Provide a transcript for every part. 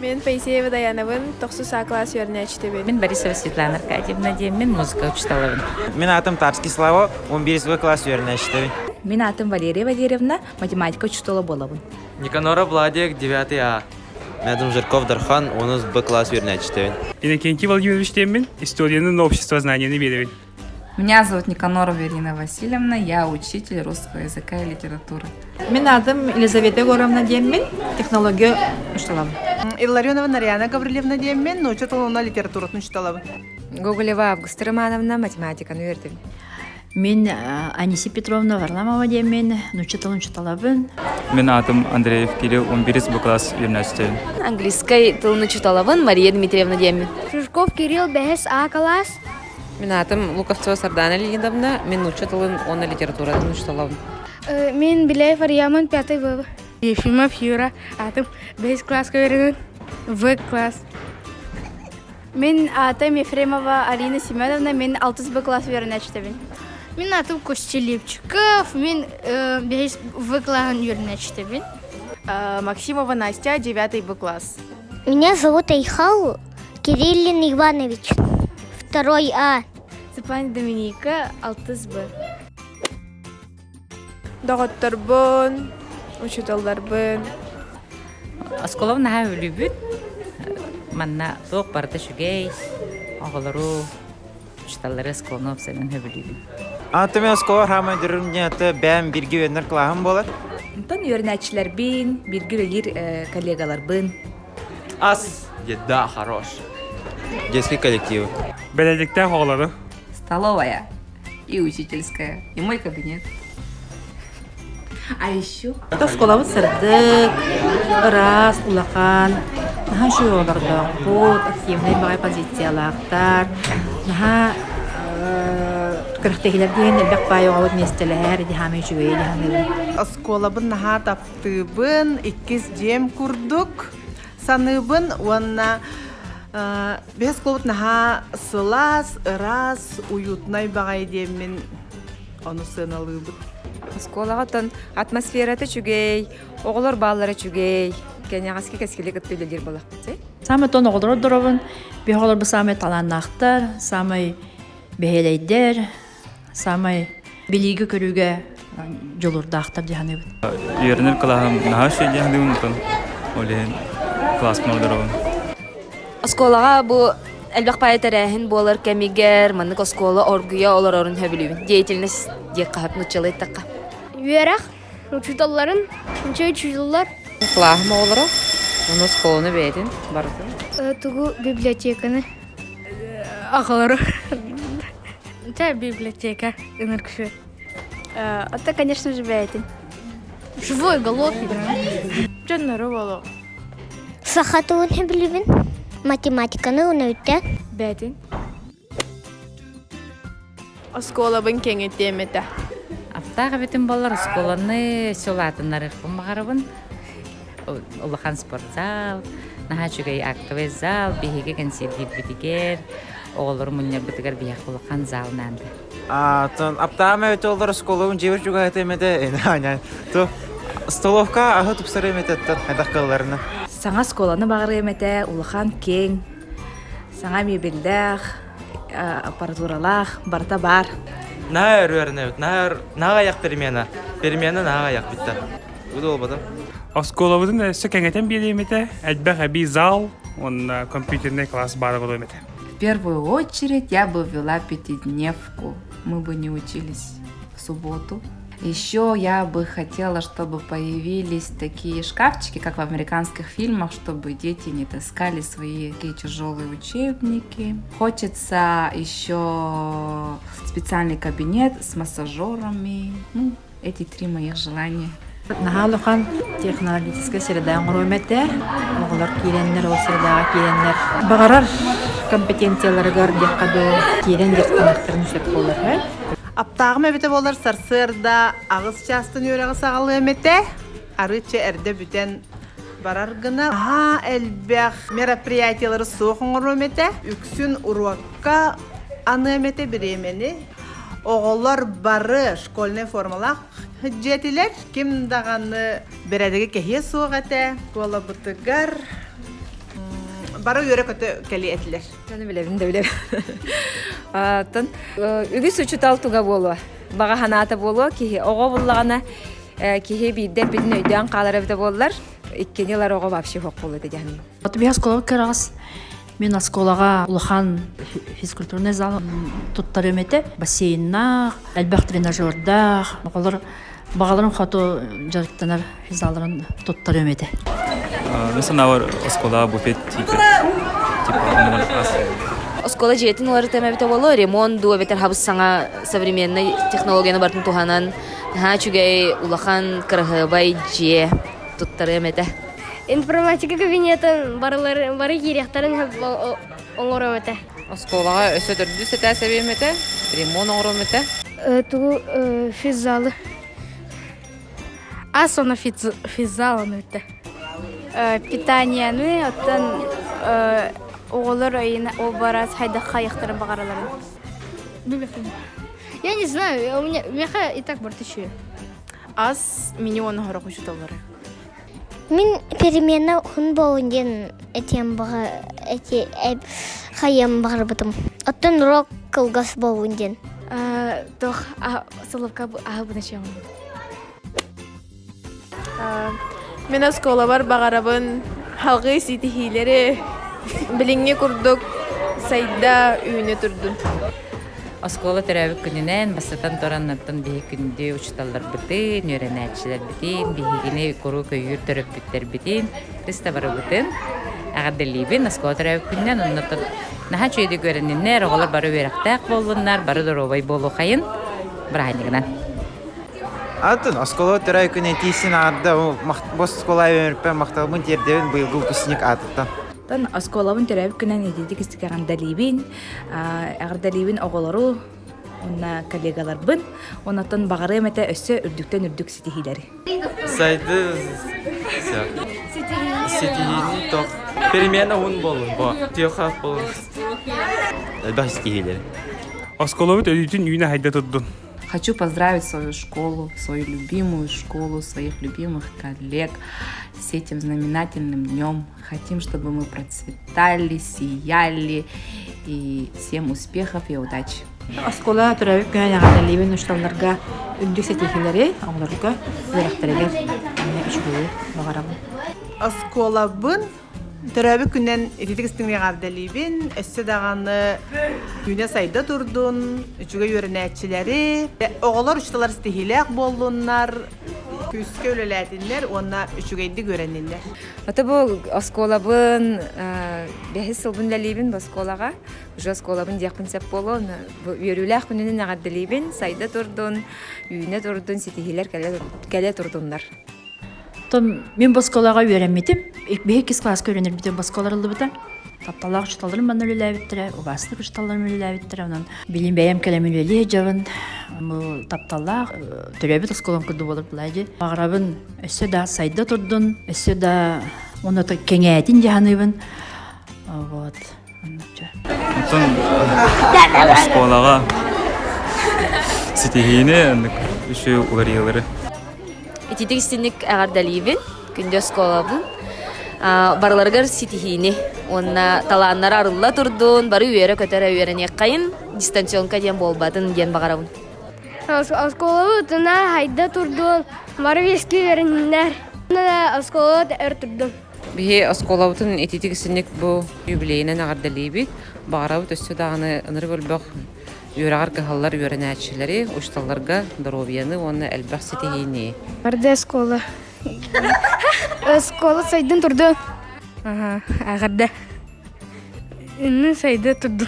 Мен Пейсеева Даянабын, 9 класс öğrençtebin. Мен Борисова Светлана Аркадьевна дейм, мен музыка учителевин. Мен атым Тарский Слава, 11 класс öğrençtebin. Мен атым Валерия Валерьевна, математика учителя болабын. Никанора Владик, 9 А. Мен атым Жирков Дархан, 10 класс öğrençtebin. Иннокентий Владимирович Темин, историянын общество знанияны беребин. Меня зовут Никанорова Ирина Васильевна, я учитель русского языка и литературы. Мен атым Елизавета Горовна деймін, технология ұшталабын. Илларионова Нарьяна Гаврилевна деймін, научат олына литературатын ұшталабын. Гоголева Августа Романовна, математиканы үйрәтем. Мен Аниси Петровна Варламова деймін, научат ұшталабын. Мен атым Андреев Кирилл, 11 класс университет. Английский тылны чуталабын, Мария Дмитриевна деймін. Жужков Кирилл, 5 А класс. Мен атым Луковцева Сардана Леонидовна, мен учителын оны литературадан ұшталабын. Мен Беляев Арьямын, 5 В. Ефимов Юра, атым 5 класс көрінін, В класс. Мен атым Ефремова Алина Семеновна, мен 6 Б класс öğrençtebin. Мен атым Костелепчиков, мен 5 В класс öğrençtebin. Максимова Настя, 9 Б класс. Меня зовут Айхау Кириллин Иванович, 2 А. Цыпань Доминика, 6 Б. Доғыттарбын, учителдарбын. Осколов наха үлүбүт. Манна тоқ барда шүгей. Оғылыру. Учителлары осколны опсайнын хөбүлүбүт. Атым Осколов хамай дүрімден бәм бірге өнер клағым болар. Тон öğrenciler bin, birgir ölir kollegalar bin. Ас, еда хорош. Детский коллектив. Белелікте оғылары. Столовая и учительская, и мой кабинет. А еще? Тосколабы сырдык, ырас, улақан, наха жүйолардық, бұд, активный бағай позициялақтар, наха кырықтегілер дейін әлбәк бай оғауыд местелер, дихамы жүйе, дихамы. Осколабын наха таптыбын, 2 жем күрдік, саныбын, онна бес қолбыт наха сылас, ырас, уютнай бағай деймін, оны сыналыбыт. Сколағаттан атмосфераты чүгей, оғылар балары чүгей, кәнеғаски кәскелік өттілелер болақ бітсе. Самы тон оғылар дұрабын, бейғолар бұл самы таланнақтар, самы бейелейдер, самы білігі көріге жолырдақтар дегені бұл. Үйерінер қылағым наға шей дегені ұнытын, олен класс мордырабын. Осколаға бұл әлбәқ пайытарайын болар кәмигер, маннык оскола оргуя олар орын хөбілуін. Деятельность дек қағатын ұтчалы еттаққа. Үйерақ, учителларын, учителлар. Клағым олары, оны осколаны бәйдін, бардың. Тугу библиотеканы. Ағылары. Та библиотека, энергия. Это, конечно же, бәйтін. Живой, голодный. Жаннары болу. Сахатуын хөбілібін, математиканы ұнауытта. Бәйтін. Осколабын кеңеттемеді. Аптаға бетін болар осколаны сөлатынлары қымағарыбын. Улахан спортзал, наха чүгей актовый зал, бейге консервит бітігер, оғылыр мұнер бітігер бейақ улахан залнанды. Аптағым өте олар Осколовын жевір жүгі әтемеді. Столовка ағы тұпсары әмететтір қайдақ қалыларына. Саңа сколаны бағыр емете, улахан кең, саңа мебелдәқ, аппаратуралақ, барта бар. Нағыр өрінеуіт, наға аяқ перемена. Перемена наға аяқ бітті. Өді ол бадым. Осколовыдың өсі кәңетен беремете, әлбәқ әбей зал, он компьютерный класс бары болу емете. В первую очередь я бы ввела 5-дневку. Мы бы не учились в субботу. Еще я бы хотела, чтобы появились такие шкафчики, как в американских фильмах, чтобы дети не таскали свои такие тяжелые учебники. Хочется еще специальный кабинет с массажерами. Эти 3 моих желания. Наха улақан технологический средаң ғырөметі, оғылар кейленлер, ол средаға кейленлер. Бағарар компетенцияларығар деққаду кейлен дертқанақтарын сөп болар. Аптағым әбеті болар сарсырда ағыз частын өрегі сағалы әмете, арычы әрді бүтен барар гына. Әлбәқ мероприятиялары соғын ғырөметі, үксін уруаққа аны әмете біремені. Оғылар бары школьный формалақ hüccetiler kim dağını beredeki kehiye soğuk ete, kola butıgar, бары үйөрө көтө кели этилер. Таны билебин да билебин. Атын үгүс учутал туга болу. Бага ханата болу ки ого буллагана ки бидде бидин өйдөн каларыбыта боллар. Иккенилар ого вообще хок болду дегеним. Вот би осколага кырагас. Мен осколага улахан физкультурный зал туттар эмете, бассейнна, элбах тренажерда, багаларын хату жарыктанар залларын туттар эмете. Mesela var oskola buffet tipi. Оскола жетин олар темебите болу, ремонт дуа бетер хабыс саңа современный технологияны бартын туханан, чугай улахан кыргыбай же туттары эмете. Информатика кабинетін бары керектарын оңыр өметі. Осколаға өсі түрді сәті сәбеметі, ремон оңырыметі. Тугу физзалы. А соны физзалын өтті. Питанияны оттан оғылыр ойына обараз хайдақ қайықтарын бағараларын. Я не знаю, у меня и так бар тысячу. Аз миллион хорох учуталары. Мен перемена хүн боунден этем бага эти хаям барбытым. Оттон рок кылгас боунден. Тох соловка абыначам. Мен оскола бар багарабын халгы ситихилери билиңне курдук сайда үйүнө турдун. Оскола төрәбік күнінен басатан тораннаттан бейі күнде учталар бітін, өренәтшілер бітін, бейгіне көру көйір төріп біттер бітін, Криста бары бітін, ағадылейбін оскола төрәбік күнінен, оннаттан наға чөйді көрінінер, оғылар бары өрақтақ болуынар, бары доробай болу қайын, бір айнығынан. Атын оскола төрәбік күнінен тейсін ағырда, бос оскола өмірпен мақталбын тердевін бұйылғы күсінік атыттан. Тан осколабын төрәбік күнен едеді кістікерін далибин, ағырдалибин оғылару, онна коллегалар бін, оннаттан бағары әмәті өссі үрдіктен үрдік сетихилері. Сайды сетихини тох. Перемена он болун, бо. Тиохав болун. Элбах стихилер. Осколабыт өдүтүн үйүнө хайда турдун. Хочу поздравить свою школу, свою любимую школу, своих любимых коллег с этим знаменательным днем. Хотим, чтобы мы процветали, сияли, и всем успехов и удачи. Оскола төрәбік күнен ағадалейбін ұшталларға үндік сетекелері ағыларға өрәқтірегер үшігілі бағарабын. Осколабын төрәбі күнен ететік істіңе ғардалейбін, өсі дағаны үйіне сайда тұрдын, үшіге өрінәтшілері, оғылар ұшталар стихилек болуынар, күске өлеләдінлер, онна үшігейді көренінлер. Ата бұл осколабын, бәхіс сылбын ләлейбін бұл осколаға, уже осколабын дияқпын сәп болу, өріләқ күнінен ағардалейбін, сайда тұрдын, үйіне тұрдын, сетихилер кәле тұрдынлар. Мен басқалаға үйренметім. Бейі кес класс көрінер бітен басқалар алды біті. Тапталақ ұшталарым бән өлі ләбіттірі, ұғастық ұшталарым өлі ләбіттірі. Онан білім бәйім кәлемін өлі жауын. Тапталақ түрәбіт ұсқолам күрді болыр бұлайды. Бағырабын өсі да сайда тұрдын, өсі да оны кеңәйтін жағаныбын. Осколаға стихини үші уғарилары. Этитик стенник ағардалибин, күнде осколабын. Барларгар ситихини. Онна таланнар арылла турдун, бары үйері көтәрі үйеріне қайын, дистанционка ден болбатын ден бағарабын. Осколабы тұна хайда турдун, бары вескі үйерінлер. Осколабы әр турдун. Бейі осколабытын ететік сінік бұл юбилейінен ағардалейбі. Бағарабыт өсі дағаны ыныр бөлбақ үйерағар кағалар үйерінәтшілері, ұшталарға дұробияны, оны әлбәқ сетейіне. Барды оскола. Оскола сайдын турду. Ағарда. Үнні сайда турду.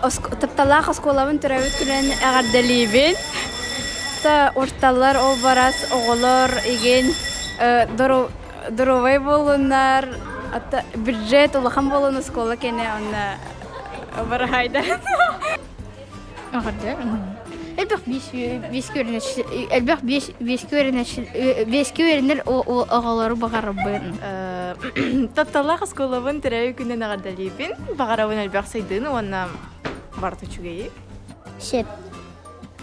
Тапталақ осколабын түрәбіт күнен ағардалейбін. Орталар, ол барас, оғылар, еген, дұровай болунар, бюджет, олақан болун оскола кене, онна бара хайда. Ағарда. Әлбәқ бескі өрінер оғалары бағарабын. Тапталақ осколабын түрәбі күнен ағардалейбін. Бағарабын әлбәқ сайдын, онна барты чүгейі.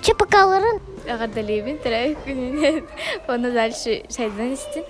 Чепакаларын ағардалейбін түрәбі күнен. Оны дальше сайдан істен.